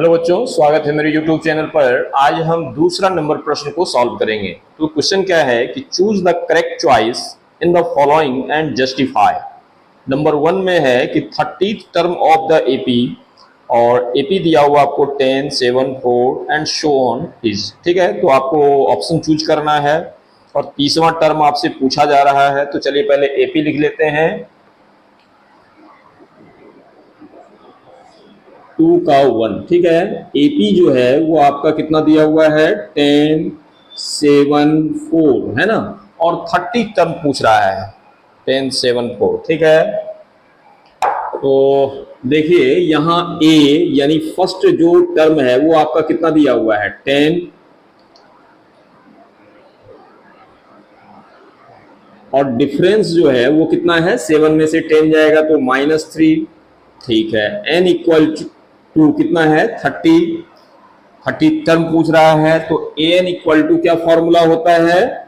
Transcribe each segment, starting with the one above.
Hello बच्चों, स्वागत है मेरे YouTube चैनल पर। आज हम दूसरा नंबर प्रश्न को सॉल्व करेंगे। तो क्वेश्चन क्या है कि choose the correct choice in the following and justify. Number 1 में है कि 30th term of the AP, और एपी दिया हुआ आपको 10, 7, 4 एंड शो ऑन इज। ठीक है, तो आपको ऑप्शन चूज करना है और तीसरा टर्म आपसे पूछा जा रहा है। तो चलिए पहले एपी लिख लेते हैं। 2 का 1। ठीक है, एपी जो है वो आपका कितना दिया हुआ है, 10, 7, 4 है ना, और 30 टर्म पूछ रहा है, 10, 7, 4। ठीक है, तो देखिए यहाँ ए यानी फर्स्ट जो टर्म है वो आपका कितना दिया हुआ है, 10, और डिफरेंस जो है वो कितना है, 7 में से 10 जाएगा तो -3। ठीक है, n इक्वल टू कितना है, 30 टर्म पूछ रहा है, तो an इक्वल टू क्या फॉर्मूला होता है,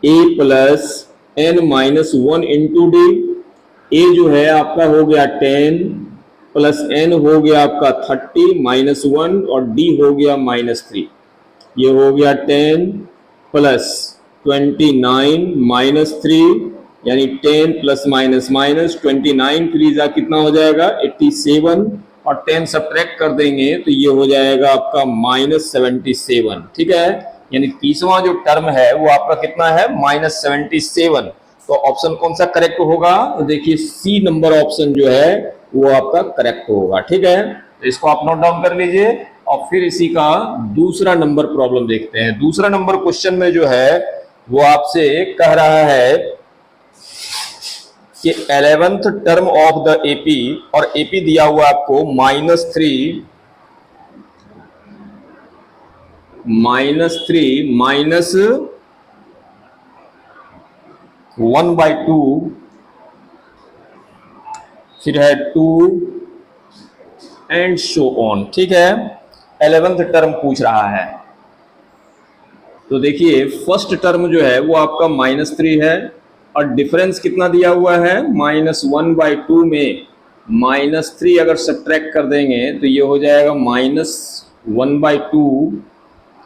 a plus n minus 1 into d. A जो है आपका हो गया 10 प्लस n हो गया आपका 30 -1 और d हो गया -3। ये हो गया 10 प्लस 29 -3 यानी 10 प्लस माइनस माइनस 29 3 कितना हो जाएगा, 87, और 10 सब्ट्रैक्ट कर देंगे तो ये हो जाएगा आपका -77। ठीक है, यानी तीसरा जो टर्म है वो आपका कितना है, -77। तो ऑप्शन कौन सा करेक्ट होगा, तो देखिए सी नंबर ऑप्शन जो है वो आपका करेक्ट होगा। ठीक है, तो इसको आप नोट डाउन कर लीजिए और फिर इसी का दूसरा नंबर प्रॉब्लम देखते हैं। दूसरा नंबर क्वेश्चन में जो है वो आपसे कह रहा है कि 11th term of the AP, और एपी दिया हुआ आपको -3 माइनस 1/2, फिर है 2 एंड शो ऑन। ठीक है, 11th टर्म पूछ रहा है। तो देखिए फर्स्ट टर्म जो है वो आपका -3 है, और डिफरेंस कितना दिया हुआ है, -1/2 में -3 अगर सब्ट्रैक्ट कर देंगे तो ये हो जाएगा -1/2,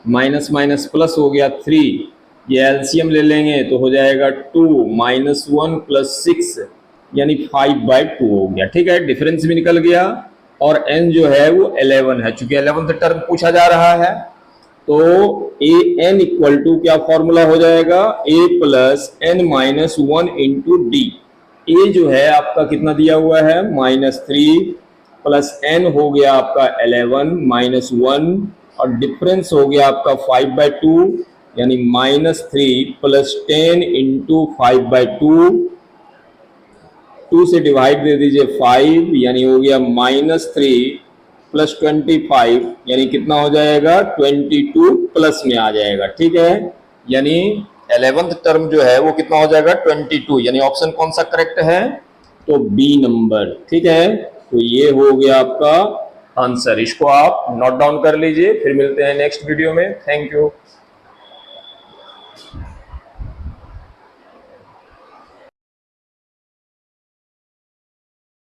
माइनस माइनस प्लस हो गया 3, ये एलसीएम ले लेंगे तो हो जाएगा 2 -1 + 6 यानी 5/2 हो गया। ठीक है, डिफरेंस भी निकल गया, और n जो है वो 11 है, चूंकि 11th टर्म पूछा जा रहा है। तो ए एन इक्वल टू क्या फॉर्मूला हो जाएगा, a plus n minus 1 into d. A जो है आपका कितना दिया हुआ है, -3 प्लस n हो गया आपका 11 -1, और डिफरेंस हो गया आपका 5/2 यानी -3 प्लस 10 इंटू 5/2, 2 से डिवाइड दे दीजिए 5 यानी हो गया -3 प्लस 25 यानी कितना हो जाएगा, 22 प्लस में आ जाएगा। ठीक है, यानी 11th टर्म जो है वो कितना हो जाएगा, 22, यानी ऑप्शन कौन सा करेक्ट है, तो बी नंबर। ठीक है, तो ये हो गया आपका आंसर। इसको आप नोट डाउन कर लीजिए, फिर मिलते हैं नेक्स्ट वीडियो में। Thank you.